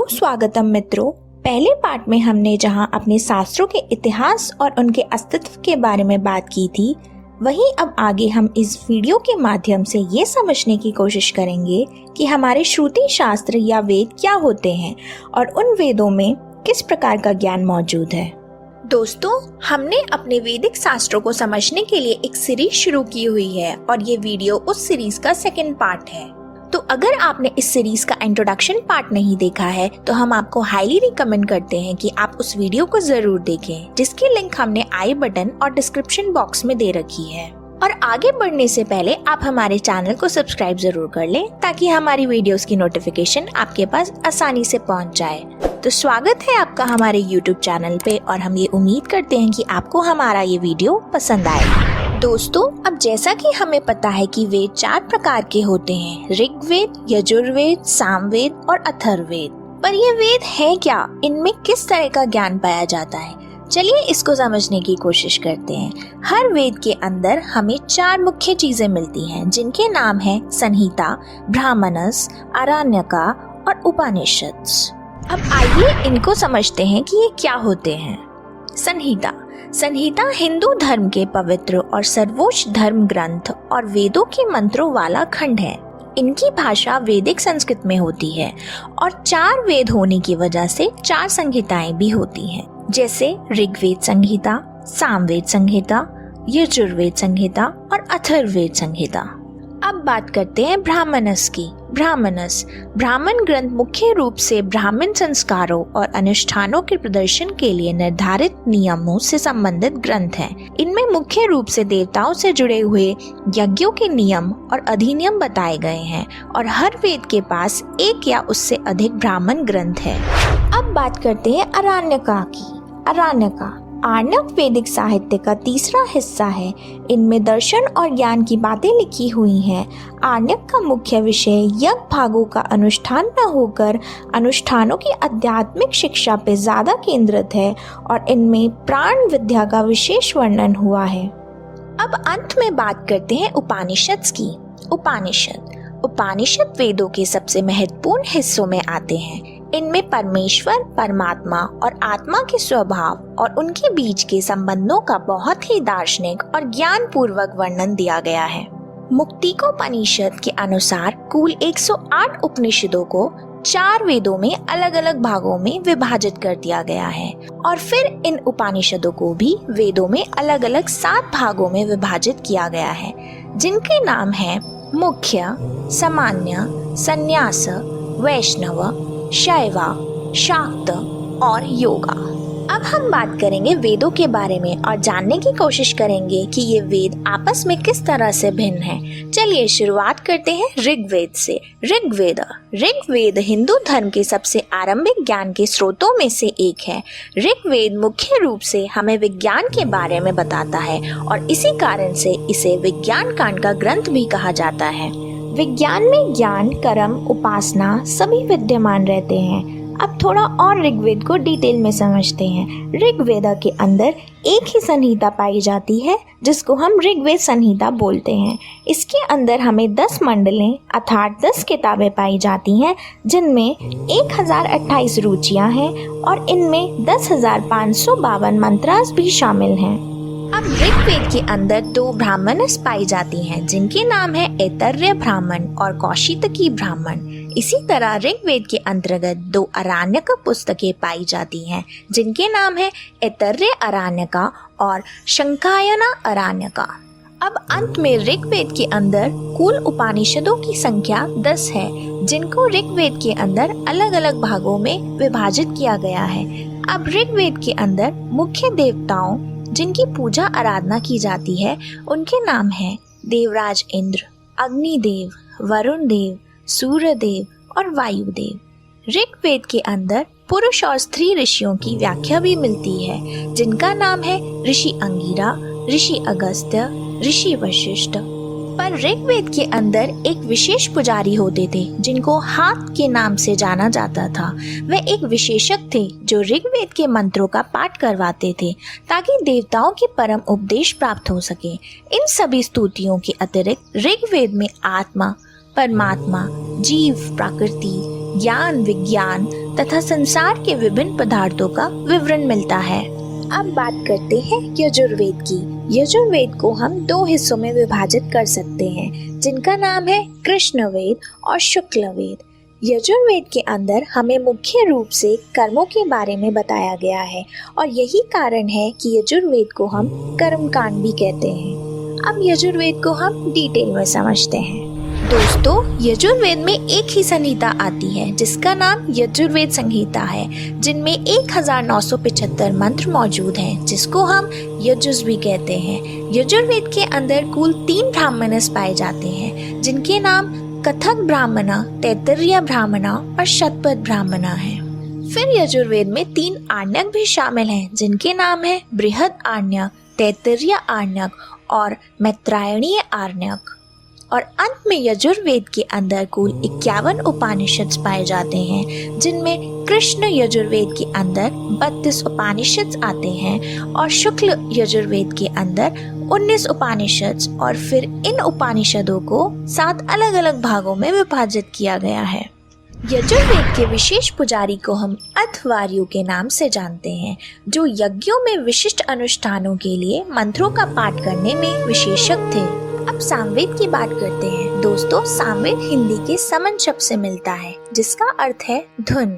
सुस्वागतम मित्रों। पहले पार्ट में हमने जहां अपने शास्त्रों के इतिहास और उनके अस्तित्व के बारे में बात की थी, वहीं अब आगे हम इस वीडियो के माध्यम से ये समझने की कोशिश करेंगे कि हमारे श्रुति शास्त्र या वेद क्या होते हैं और उन वेदों में किस प्रकार का ज्ञान मौजूद है। दोस्तों, हमने अपने वैदिक शास्त्रों को समझने के लिए एक सीरीज शुरू की हुई है और ये वीडियो उस सीरीज का सेकंड पार्ट है। तो अगर आपने इस सीरीज का इंट्रोडक्शन पार्ट नहीं देखा है तो हम आपको हाईली रिकमेंड करते हैं कि आप उस वीडियो को जरूर देखें, जिसकी लिंक हमने आई बटन और डिस्क्रिप्शन बॉक्स में दे रखी है। और आगे बढ़ने से पहले आप हमारे चैनल को सब्सक्राइब जरूर कर लें ताकि हमारी वीडियोस की नोटिफिकेशन आपके पास आसानी से पहुंच जाए। तो स्वागत है आपका हमारे यूट्यूब चैनल पे और हम ये उम्मीद करते हैं कि आपको हमारा ये वीडियो पसंद आए। दोस्तों, अब जैसा कि हमें पता है कि वेद 4 प्रकार के होते हैं, ऋग्वेद, यजुर्वेद, सामवेद और अथर्ववेद। पर ये वेद है क्या? इनमें किस तरह का ज्ञान पाया जाता है? चलिए इसको समझने की कोशिश करते हैं। हर वेद के अंदर हमें 4 मुख्य चीजें मिलती हैं, जिनके नाम है संहिता, ब्राह्मणस, आरण्यका और उपनिषद। अब आइए इनको समझते हैं कि ये क्या होते हैं। संहिता हिंदू धर्म के पवित्र और सर्वोच्च धर्म ग्रंथ और वेदों के मंत्रों वाला खंड है। इनकी भाषा वैदिक संस्कृत में होती है और 4 वेद होने की वजह से 4 संहिताएं भी होती हैं, जैसे ऋग्वेद संहिता, सामवेद संहिता, यजुर्वेद संहिता और अथर्ववेद संहिता। अब बात करते हैं ब्राह्मणस की। ब्राह्मण ग्रंथ मुख्य रूप से ब्राह्मण संस्कारों और अनुष्ठानों के प्रदर्शन के लिए निर्धारित नियमों से संबंधित ग्रंथ हैं। इनमें मुख्य रूप से देवताओं से जुड़े हुए यज्ञों के नियम और अधिनियम बताए गए हैं और हर वेद के पास एक या उससे अधिक ब्राह्मण ग्रंथ है। अब बात करते हैं आरण्यका की। आर्णव वैदिक साहित्य का तीसरा हिस्सा है। इनमें दर्शन और ज्ञान की बातें लिखी हुई हैं। आर्णव का मुख्य विषय यज्ञ भागों का अनुष्ठान न होकर अनुष्ठानों की आध्यात्मिक शिक्षा पे ज्यादा केंद्रित है और इनमें प्राण विद्या का विशेष वर्णन हुआ है। अब अंत में बात करते हैं उपनिषद की। उपनिषद वेदों के सबसे महत्वपूर्ण हिस्सों में आते हैं। इनमें परमेश्वर, परमात्मा और आत्मा के स्वभाव और उनके बीच के संबंधों का बहुत ही दार्शनिक और ज्ञान पूर्वक वर्णन दिया गया है। मुक्तिकोपनिषद के अनुसार कुल 108 उपनिषदों को 4 वेदों में अलग अलग भागों में विभाजित कर दिया गया है और फिर इन उपनिषदों को भी वेदों में अलग अलग 7 भागों में विभाजित किया गया है, जिनके नाम है मुख्य, सामान्य, संन्यास, वैष्णव, शैवा, शाक्त और योगा। अब हम बात करेंगे वेदों के बारे में और जानने की कोशिश करेंगे कि ये वेद आपस में किस तरह से भिन्न हैं। चलिए शुरुआत करते हैं ऋग्वेद से। ऋग्वेद हिंदू धर्म के सबसे आरंभिक ज्ञान के स्रोतों में से एक है। ऋग्वेद मुख्य रूप से हमें विज्ञान के बारे में बताता है और इसी कारण से इसे विज्ञान कांड का ग्रंथ भी कहा जाता है। विज्ञान में ज्ञान, कर्म, उपासना सभी विद्यमान रहते हैं। अब थोड़ा और ऋग्वेद को डिटेल में समझते हैं। ऋग्वेद के अंदर एक ही संहिता पाई जाती है, जिसको हम ऋग्वेद संहिता बोलते हैं। इसके अंदर हमें 10 मंडलें अर्थात 10 किताबें पाई जाती हैं, जिनमें 1028 रुचियां हैं और इनमें 10,552 मंत्रास भी शामिल हैं। अब ऋग्वेद के अंदर 2 ब्राह्मणस पाई जाती हैं, जिनके नाम है ऐतरेय ब्राह्मण और कौशितकी ब्राह्मण। इसी तरह ऋग्वेद के अंतर्गत 2 आरण्यक पुस्तकें पाई जाती हैं, जिनके नाम है ऐतरेय आरण्यका और शंकायना आरण्यका। अब अंत में ऋग्वेद के अंदर कुल उपनिषदों की संख्या 10 है, जिनको ऋग्वेद के अंदर अलग अलग भागों में विभाजित किया गया है। अब ऋग्वेद के अंदर मुख्य देवताओं जिनकी पूजा आराधना की जाती है, उनके नाम हैं देवराज इंद्र, अग्निदेव, वरुण देव, सूर्य देव और वायुदेव। ऋग्वेद के अंदर पुरुष और स्त्री ऋषियों की व्याख्या भी मिलती है, जिनका नाम है ऋषि अंगिरा, ऋषि अगस्त्य, ऋषि वशिष्ठ। पर ऋग्वेद के अंदर एक विशेष पुजारी होते थे, जिनको हाथ के नाम से जाना जाता था। वे एक विशेषज्ञ थे जो ऋग्वेद के मंत्रों का पाठ करवाते थे ताकि देवताओं के परम उपदेश प्राप्त हो सके। इन सभी स्तुतियों के अतिरिक्त ऋग्वेद में आत्मा, परमात्मा, जीव, प्रकृति, ज्ञान, विज्ञान तथा संसार के विभिन्न पदार्थों का विवरण मिलता है। अब बात करते हैं यजुर्वेद की। यजुर्वेद को हम 2 हिस्सों में विभाजित कर सकते हैं, जिनका नाम है कृष्ण वेद और शुक्ल वेद। यजुर्वेद के अंदर हमें मुख्य रूप से कर्मों के बारे में बताया गया है और यही कारण है कि यजुर्वेद को हम कर्मकांड भी कहते हैं। अब यजुर्वेद को हम डिटेल में समझते हैं। दोस्तों, यजुर्वेद में एक ही संहिता आती है जिसका नाम यजुर्वेद संहिता है, जिनमें 1975 मंत्र मौजूद हैं, जिसको हम यजुस भी कहते हैं। यजुर्वेद के अंदर कुल 3 ब्राह्मणस पाए जाते हैं, जिनके नाम कथक ब्राह्मणा, तैत्तिरीय ब्राह्मणा और शतपथ ब्राह्मणा है। फिर यजुर्वेद में 3 आर्ण्यक भी शामिल हैं, जिनके नाम है बृहद आर्ण्यक, तैत्तिरीय आर्ण्यक और मैत्रायणीय आर्ण्यक। और अंत में यजुर्वेद के अंदर कुल 51 उपनिषद पाए जाते हैं, जिनमें कृष्ण यजुर्वेद के अंदर 32 उपनिषद आते हैं और शुक्ल यजुर्वेद के अंदर 19 उपनिषद, और फिर इन उपनिषदों को 7 अलग अलग भागों में विभाजित किया गया है। यजुर्वेद के विशेष पुजारी को हम अध्वर्यु के नाम से जानते हैं, जो यज्ञों में विशिष्ट अनुष्ठानों के लिए मंत्रों का पाठ करने में विशेषज्ञ थे। अब सामवेद की बात करते हैं। दोस्तों, सामवेद हिंदी के समन शब्द से मिलता है, जिसका अर्थ है धुन।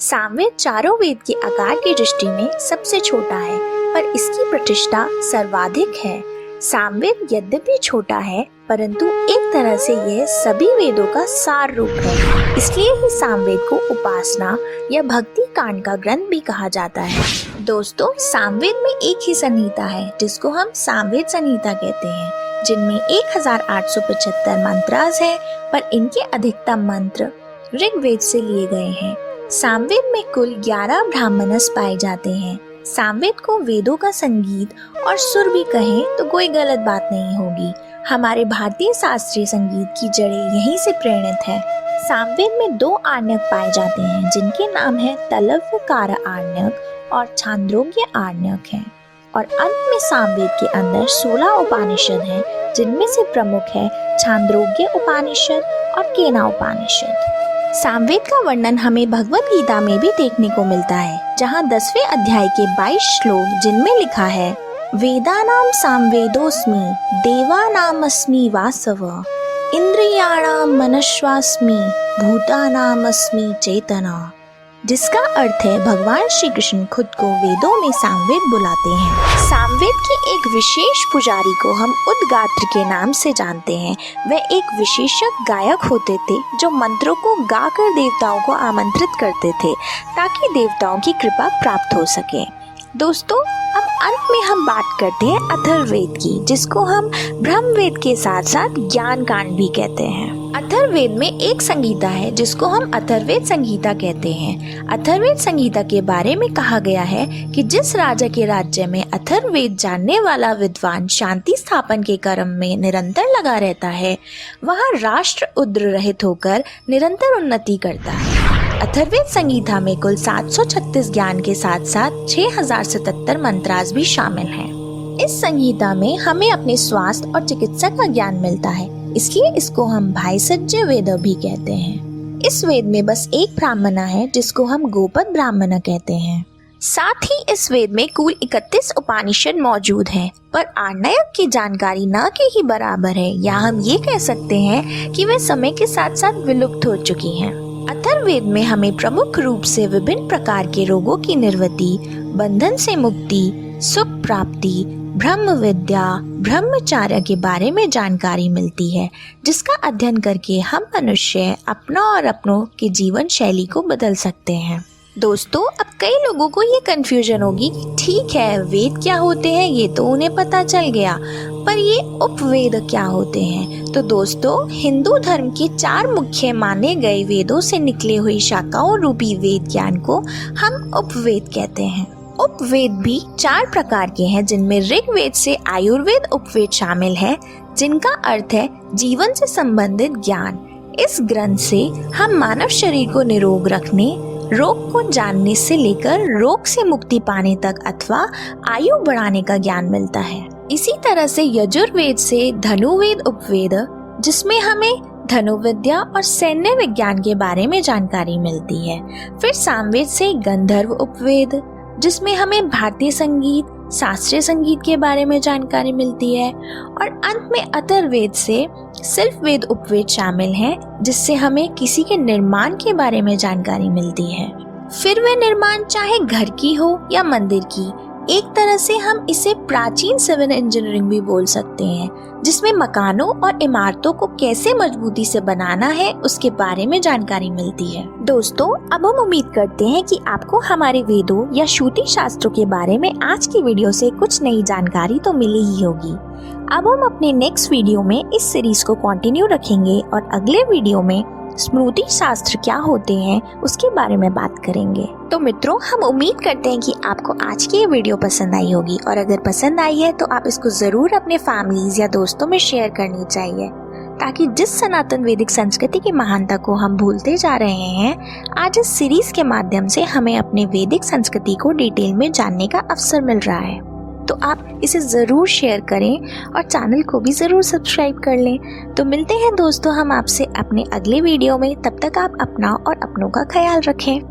सामवेद चारों वेद के आकार की दृष्टि में सबसे छोटा है, पर इसकी प्रतिष्ठा सर्वाधिक है। सामवेद यद्यपि छोटा है, परंतु एक तरह से यह सभी वेदों का सार रूप है। इसलिए ही सामवेद को उपासना या भक्ति कांड का ग्रंथ भी कहा जाता है। दोस्तों, सामवेद में एक ही संहिता है, जिसको हम सामवेद संहिता कहते हैं, जिनमें 1875 मंत्रास है, पर इनके अधिकतम मंत्र ऋग्वेद से लिए गए हैं। सामवेद में कुल 11 ब्राह्मणस पाए जाते हैं। सामवेद को वेदों का संगीत और सुर भी कहें तो कोई गलत बात नहीं होगी। हमारे भारतीय शास्त्रीय संगीत की जड़ें यहीं से प्रेरित है। सामवेद में 2 आर्ण्यक पाए जाते हैं, जिनके नाम है तलव्यकार आर्ण्यक और छांदोग्य आर्ण्यक है। और अंत में सामवेद के अंदर 16 उपनिषद हैं, जिनमें से प्रमुख है छांदोग्य उपनिषद और केना उपनिषद। सामवेद का वर्णन हमें भगवत गीता में भी देखने को मिलता है, जहाँ 10वें अध्याय के 22 श्लोक, जिनमें लिखा है वेदानाम सामवेदोस्मि देवानामस्मि वासव इंद्रियाणाम मनश्वास्मि भूतानामस्मि चेतना, जिसका अर्थ है भगवान श्री कृष्ण खुद को वेदों में सामवेद बुलाते हैं। सामवेद के एक विशेष पुजारी को हम उद्गात्र के नाम से जानते हैं। वह एक विशेषज्ञ गायक होते थे, जो मंत्रों को गाकर देवताओं को आमंत्रित करते थे, ताकि देवताओं की कृपा प्राप्त हो सके। दोस्तों, अब अंत में हम बात करते हैं अथर्ववेद की, जिसको हम ब्रह्मवेद के साथ साथ ज्ञान कांड भी कहते हैं। अथर्ववेद में एक संहिता है, जिसको हम अथर्ववेद संहिता कहते हैं। अथर्ववेद संहिता के बारे में कहा गया है कि जिस राजा के राज्य में अथर्ववेद जानने वाला विद्वान शांति स्थापन के कर्म में निरंतर लगा रहता है, वहाँ राष्ट्र उद्र रहित होकर निरंतर उन्नति करता है। अथर्ववेद संहिता में कुल 736 ज्ञान के साथ साथ 6077 मंत्रास भी शामिल हैं। इस संहिता में हमें अपने स्वास्थ्य और चिकित्सा का ज्ञान मिलता है, इसलिए इसको हम भाईसज्य वेद भी कहते हैं। इस वेद में बस एक ब्राह्मणा है, जिसको हम गोपद ब्राह्मणा कहते हैं। साथ ही इस वेद में कुल 31 उपनिषद मौजूद हैं, पर आर्ण्यक की जानकारी न के ही बराबर है, या हम ये कह सकते हैं कि वे समय के साथ साथ विलुप्त हो चुकी हैं। अथर्ववेद में हमें प्रमुख रूप से विभिन्न प्रकार के रोगों की निवृत्ति, बंधन से मुक्ति, सुख प्राप्ति, ब्रह्म विद्या, ब्रह्मचर्य के बारे में जानकारी मिलती है, जिसका अध्ययन करके हम मनुष्य अपना और अपनों की जीवन शैली को बदल सकते हैं। दोस्तों, अब कई लोगों को ये कंफ्यूजन होगी कि ठीक है, वेद क्या होते हैं ये तो उन्हें पता चल गया, पर ये उपवेद क्या होते हैं। तो दोस्तों, हिंदू धर्म के 4 मुख्य माने गए वेदों से निकले हुई शाखाओं रूपी वेद ज्ञान को हम उपवेद कहते हैं। उपवेद भी 4 प्रकार के हैं, जिनमें ऋग्वेद से आयुर्वेद उपवेद शामिल है, जिनका अर्थ है जीवन से संबंधित ज्ञान। इस ग्रंथ से हम मानव शरीर को निरोग रखने, रोग को जानने से लेकर रोग से मुक्ति पाने तक अथवा आयु बढ़ाने का ज्ञान मिलता है। इसी तरह से यजुर्वेद से धनुर्वेद उपवेद, जिसमें हमें धनुर्विद्या और सैन्य विज्ञान के बारे में जानकारी मिलती है। फिर सामवेद से गंधर्व उपवेद, जिसमें हमें भारतीय संगीत, शास्त्रीय संगीत के बारे में जानकारी मिलती है। और अंत में अथर्ववेद से शिल्प वेद उपवेद शामिल हैं, जिससे हमें किसी के निर्माण के बारे में जानकारी मिलती है। फिर वह निर्माण चाहे घर की हो या मंदिर की, एक तरह से हम इसे प्राचीन सिविल इंजीनियरिंग भी बोल सकते हैं, जिसमें मकानों और इमारतों को कैसे मजबूती से बनाना है उसके बारे में जानकारी मिलती है। दोस्तों, अब हम उम्मीद करते हैं कि आपको हमारे वेदों या श्रुति शास्त्रों के बारे में आज की वीडियो से कुछ नई जानकारी तो मिली ही होगी। अब हम अपने नेक्स्ट वीडियो में इस सीरीज को कंटिन्यू रखेंगे और अगले वीडियो में स्मृति शास्त्र क्या होते हैं उसके बारे में बात करेंगे। तो मित्रों, हम उम्मीद करते हैं कि आपको आज की ये वीडियो पसंद आई होगी, और अगर पसंद आई है तो आप इसको जरूर अपने फैमिलीज या दोस्तों में शेयर करनी चाहिए, ताकि जिस सनातन वैदिक संस्कृति की महानता को हम भूलते जा रहे हैं, आज इस सीरीज के माध्यम से हमें अपने वैदिक संस्कृति को डिटेल में जानने का अवसर मिल रहा है। तो आप इसे ज़रूर शेयर करें और चैनल को भी ज़रूर सब्सक्राइब कर लें। तो मिलते हैं दोस्तों हम आपसे अपने अगले वीडियो में। तब तक आप अपना और अपनों का ख्याल रखें।